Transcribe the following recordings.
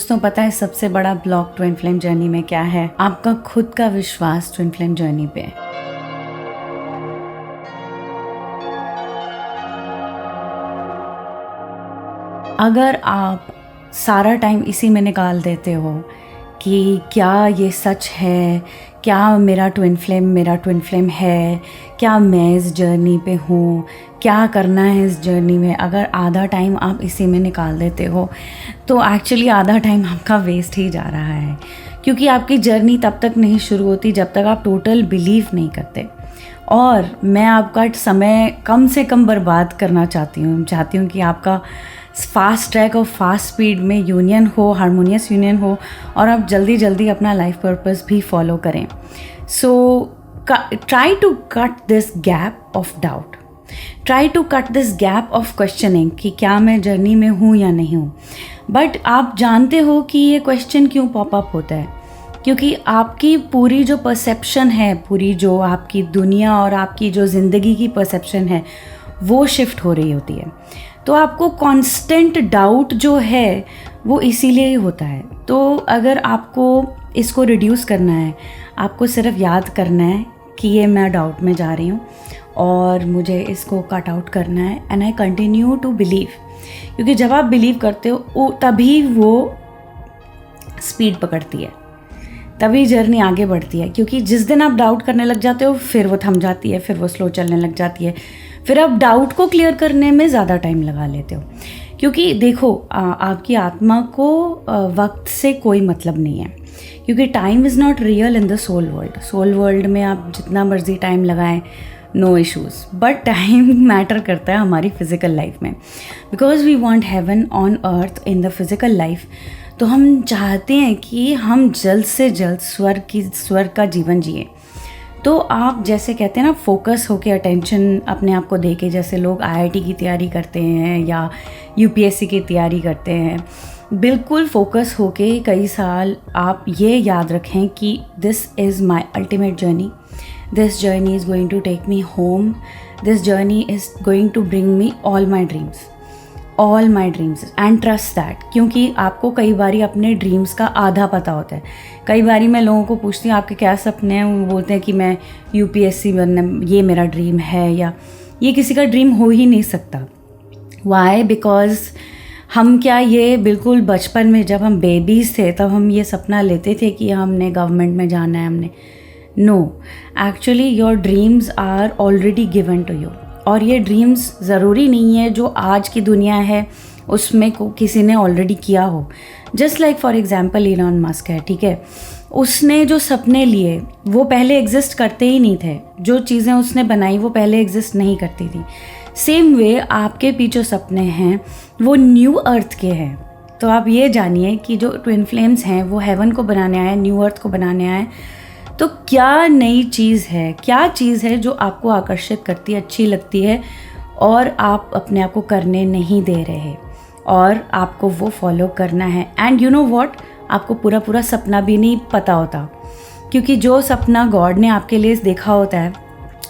दोस्तों, पता है सबसे बड़ा ब्लॉक ट्विन फ्लेम जर्नी में क्या है? आपका खुद का विश्वास ट्विन फ्लेम जर्नी पे। अगर आप सारा टाइम इसी में निकाल देते हो कि क्या ये सच है, क्या मेरा ट्विन फ्लेम है, क्या मैं इस जर्नी पे हूँ, क्या करना है इस जर्नी में, अगर आधा टाइम आप इसी में निकाल देते हो तो एक्चुअली आधा टाइम आपका वेस्ट ही जा रहा है। क्योंकि आपकी जर्नी तब तक नहीं शुरू होती जब तक आप टोटल बिलीव नहीं करते। और मैं आपका समय कम से कम बर्बाद करना चाहती हूँ कि आपका फास्ट ट्रैक और फास्ट स्पीड में यूनियन हो, हारमोनियस यूनियन हो, और आप जल्दी जल्दी अपना लाइफ पर्पस भी फॉलो करें। So try to cut this gap of doubt, try to cut this gap of questioning कि क्या मैं जर्नी में हूँ या नहीं हूँ। बट आप जानते हो कि ये क्वेश्चन क्यों पॉपअप होता है? क्योंकि आपकी पूरी जो परसेप्शन है, पूरी जो आपकी दुनिया और आपकी जो ज़िंदगी की परसेप्शन है वो शिफ्ट हो रही होती है। तो आपको कांस्टेंट डाउट जो है वो इसीलिए ही होता है। तो अगर आपको इसको रिड्यूस करना है, आपको सिर्फ याद करना है कि ये मैं डाउट में जा रही हूँ और मुझे इसको कट आउट करना है, and I continue to believe. क्योंकि जब आप बिलीव करते हो तभी वो स्पीड पकड़ती है, तभी जर्नी आगे बढ़ती है। क्योंकि जिस दिन आप डाउट करने लग जाते हो फिर वो थम जाती है, फिर वो स्लो चलने लग जाती है, फिर आप डाउट को क्लियर करने में ज़्यादा टाइम लगा लेते हो। क्योंकि देखो, आपकी आत्मा को वक्त से कोई मतलब नहीं है, क्योंकि time is not real in the soul world. Soul world में आप जितना मर्जी टाइम लगाएं, no issues, but time matter करता है हमारी फिज़िकल लाइफ में। Because we want heaven on earth in the physical life. तो हम चाहते हैं कि हम जल्द से जल्द स्वर्ग का जीवन जिए। तो आप जैसे कहते हैं ना, फोकस होके अटेंशन अपने आप को देके, जैसे लोग आईआईटी की तैयारी करते हैं या यूपीएससी की तैयारी करते हैं, बिल्कुल फोकस होके कई साल आप ये याद रखें कि this is my ultimate journey, this journey is going to take me home, this journey is going to bring me all my dreams and trust that. क्योंकि आपको कई बारी अपने ड्रीम्स का आधा पता होता है। कई बारी मैं लोगों को पूछती हूँ आपके क्या सपने हैं, वो बोलते हैं कि मैं यूपीएससी बनना, ये मेरा ड्रीम है, या ये किसी का ड्रीम हो ही नहीं सकता। वाई? बिकॉज हम क्या, ये बिल्कुल बचपन में जब हम बेबीज़ थे तब हम ये सपना लेते थे कि हमने गवर्नमेंट में जाना है, हमने। No, actually your dreams are already given to you. और ये ड्रीम्स ज़रूरी नहीं है जो आज की दुनिया है उसमें किसी ने ऑलरेडी किया हो। Just like for example Elon Musk है, ठीक है, उसने जो सपने लिए वो पहले एग्जिस्ट करते ही नहीं थे। जो चीज़ें उसने बनाई वो पहले एग्जिस्ट नहीं करती थी। सेम वे आपके पीछे सपने हैं वो न्यू अर्थ के हैं। तो आप ये जानिए कि जो ट्विन फ्लेम्स हैं वो हेवन को बनाने आए, न्यू अर्थ को बनाने आए। तो क्या नई चीज़ है, क्या चीज़ है जो आपको आकर्षित करती है, अच्छी लगती है, और आप अपने आप को करने नहीं दे रहे, और आपको वो फॉलो करना है। एंड यू नो व्हाट, आपको पूरा सपना भी नहीं पता होता। क्योंकि जो सपना गॉड ने आपके लिए देखा होता है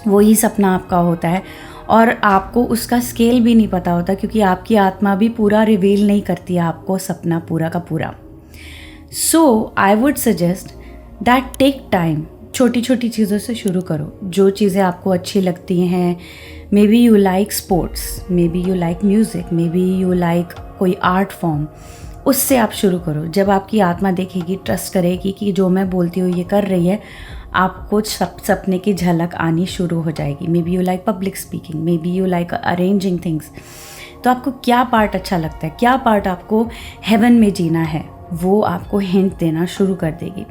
वही सपना आपका होता है, और आपको उसका स्केल भी नहीं पता होता, क्योंकि आपकी आत्मा भी पूरा रिवील नहीं करती है आपको सपना पूरा का पूरा। So I would suggest that take time, छोटी छोटी चीज़ों से शुरू करो। जो चीज़ें आपको अच्छी लगती हैं, may be you like sports, may be you like music, may be you like कोई आर्ट फॉर्म, उससे आप शुरू करो। जब आपकी आत्मा देखेगी, ट्रस्ट करेगी कि जो मैं बोलती हूँ ये कर रही है, आपको सपने की झलक आनी शुरू हो जाएगी। May be you like public speaking, may be you like arranging things. तो आपको क्या पार्ट अच्छा लगता है, क्या पार्ट आपको हेवन में जीना है, वो आपको हिंट देना शुरू कर देगी।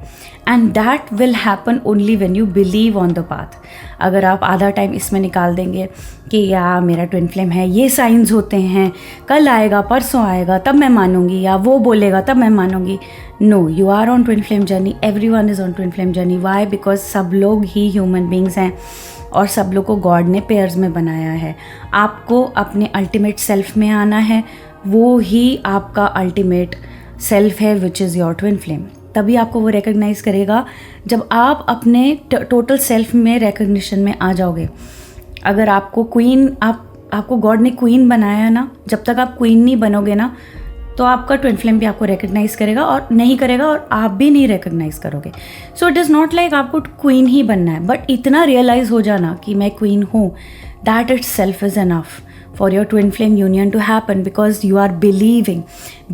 And that will happen only when you believe on the path. अगर आप आधा टाइम इसमें निकाल देंगे कि या मेरा ट्विन फ्लेम है, ये साइंस होते हैं, कल आएगा, परसों आएगा, तब मैं मानूंगी, या वो बोलेगा तब मैं मानूंगी। No, you are on twin flame journey, everyone is on twin flame journey. Why? Because सब लोग ही ह्यूमन बींग्स हैं और सब लोग को गॉड ने पेयर्स में बनाया है। आपको अपने अल्टीमेट सेल्फ में आना है, वो ही आपका अल्टीमेट सेल्फ है, which is your twin flame. तभी आपको वो रिकग्नाइज़ करेगा जब आप अपने टोटल सेल्फ में रिकग्निशन में आ जाओगे। अगर आपको क्वीन, आपको गॉड ने क्वीन बनाया ना, जब तक आप क्वीन नहीं बनोगे ना, तो आपका ट्विन फ्लेम भी आपको रिकग्नाइज़ करेगा और नहीं करेगा और आप भी नहीं रिकग्नाइज़ करोगे. So it is not like आपको क्वीन ही बनना है, बट इतना रियलाइज़ हो जाना कि मैं क्वीन हूँ, that it self is enough for your twin flame union to happen, because you are believing.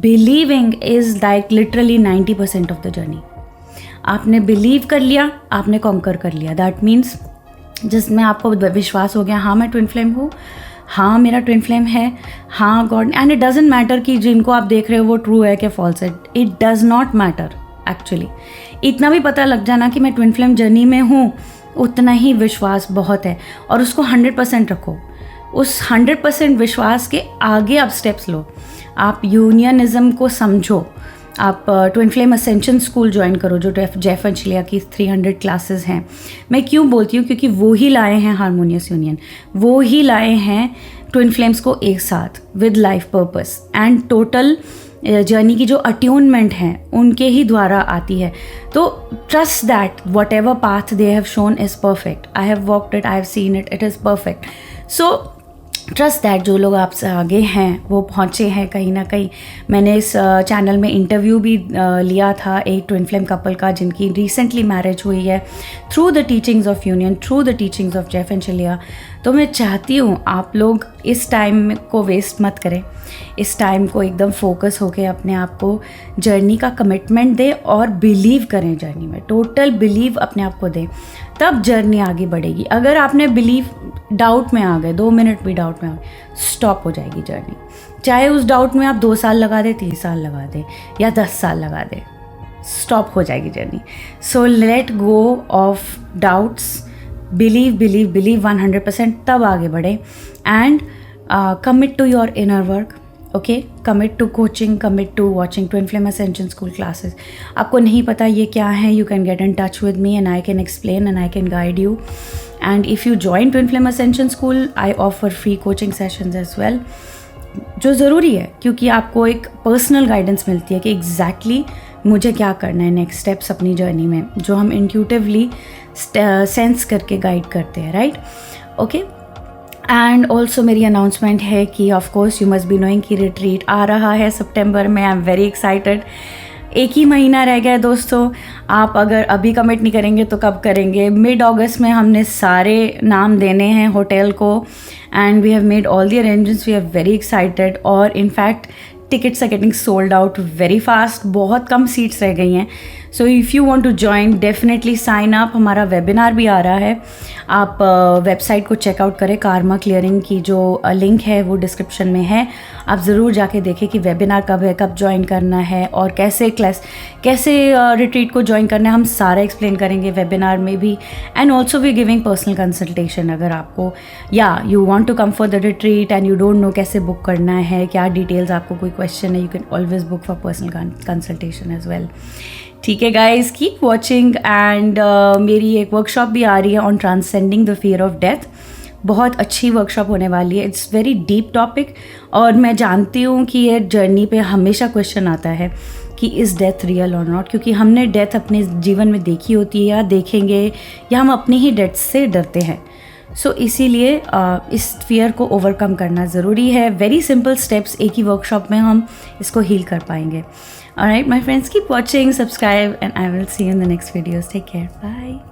Believing is like literally 90% of the journey. आपने बिलीव कर लिया, आपने कॉन्कर कर लिया. दैट मीन्स जिसमें आपको विश्वास हो गया, हाँ मैं ट्विन फ्लेम हूँ, हाँ मेरा ट्विन फ्लेम है, हाँ God. And it doesn't matter कि जिनको आप देख रहे हो वो ट्रू है कि फॉल्स है. It does not matter actually. इतना भी पता लग जाना कि मैं ट्विन फ्लेम जर्नी में हूँ, उतना ही विश्वास बहुत है. और उसको 100% रखो. उस 100% विश्वास के आगे आप स्टेप्स लो. आप यूनियनिज्म को समझो. आप twin flame ascension school join करो, जो जेफ अंशलिया की 300 क्लासेस हैं. मैं क्यों बोलती हूँ, क्योंकि वो ही लाए हैं हारमोनियस यूनियन, वो ही लाए हैं ट्विन फ्लेम्स को एक साथ with life purpose. And total journey की जो अट्यूनमेंट हैं उनके ही द्वारा आती है. तो trust that what ever path they have shown is perfect. I have walked it, I have seen it, it is perfect. So trust that जो लोग आपसे आगे हैं वो पहुँचे हैं कहीं ना कहीं. मैंने इस चैनल में इंटरव्यू भी लिया था एक ट्विन फ्लेम कपल का जिनकी रिसेंटली मैरिज हुई है through the teachings of union, through the teachings of Jeff अंशलिया. तो मैं चाहती हूँ आप लोग इस टाइम को वेस्ट मत करें. इस टाइम को एकदम फोकस होकर अपने आप को जर्नी का कमिटमेंट दें और बिलीव करें जर्नी में. टोटल बिलीव अपने आप को दें, तब जर्नी आगे बढ़ेगी. अगर आपने बिलीव डाउट में आ गए, 2 मिनट भी डाउट में आ गए, स्टॉप हो जाएगी जर्नी. चाहे उस डाउट में आप 2 साल लगा दें, 3 साल लगा दें या 10 साल लगा दें, स्टॉप हो जाएगी journey. So let go of doubts, believe believe believe 100%, तब आगे बढ़े. And commit to your inner work. Okay, commit to coaching, commit to watching twin flame ascension school classes. आपको नहीं पता ये क्या है, you can get in touch with me and I can explain and I can guide you. And if you join twin flame ascension school, I offer free coaching sessions as well, जो ज़रूरी है क्योंकि आपको एक personal guidance मिलती है कि exactly मुझे क्या करना है, नेक्स्ट स्टेप्स अपनी जर्नी में, जो हम इंट्यूटिवली सेंस करके गाइड करते हैं. Right, okay. एंड ऑल्सो मेरी अनाउंसमेंट है कि of course you must be knowing कि रिट्रीट आ रहा है सितंबर में. I am very excited. 1 ही महीना रह गया है दोस्तों. आप अगर अभी कमिट नहीं करेंगे तो कब करेंगे. मिड अगस्त में हमने सारे नाम देने हैं होटल को and we have made all the arrangements. We are very excited. और in fact tickets are getting sold out very fast. बहुत कम सीट्स रह गई हैं. So if you want to join, definitely sign up. हमारा वेबिनार भी आ रहा है. आप वेबसाइट को चेकआउट करें. कारमा क्लियरिंग की जो लिंक है वो डिस्क्रिप्शन में है. आप ज़रूर जाके देखें कि वेबिनार कब है, कब ज्वाइन करना है और कैसे रिट्रीट को ज्वाइन करना है. हम सारा एक्सप्लेन करेंगे वेबिनार में भी. And also we giving personal consultation. अगर आपको you want to come for the retreat and you don't know कैसे बुक करना है, क्या डिटेल्स, आपको कोई क्वेश्चन है, you can always book for personal consultation as well. ठीक है गाइज, कीप वॉचिंग. एंड मेरी एक वर्कशॉप भी आ रही है on transcending the fear of death. बहुत अच्छी वर्कशॉप होने वाली है. इट्स वेरी डीप टॉपिक और मैं जानती हूँ कि ये जर्नी पे हमेशा क्वेश्चन आता है कि इज़ डेथ रियल और नॉट, क्योंकि हमने डेथ अपने जीवन में देखी होती है या देखेंगे, या हम अपनी ही डेथ से डरते हैं. सो इसीलिए इस फियर को ओवरकम करना ज़रूरी है. वेरी सिंपल स्टेप्स, एक ही वर्कशॉप में हम इसको हील कर पाएंगे. Alright, my friends, keep watching, subscribe, and I will see you in the next videos. Take care. Bye.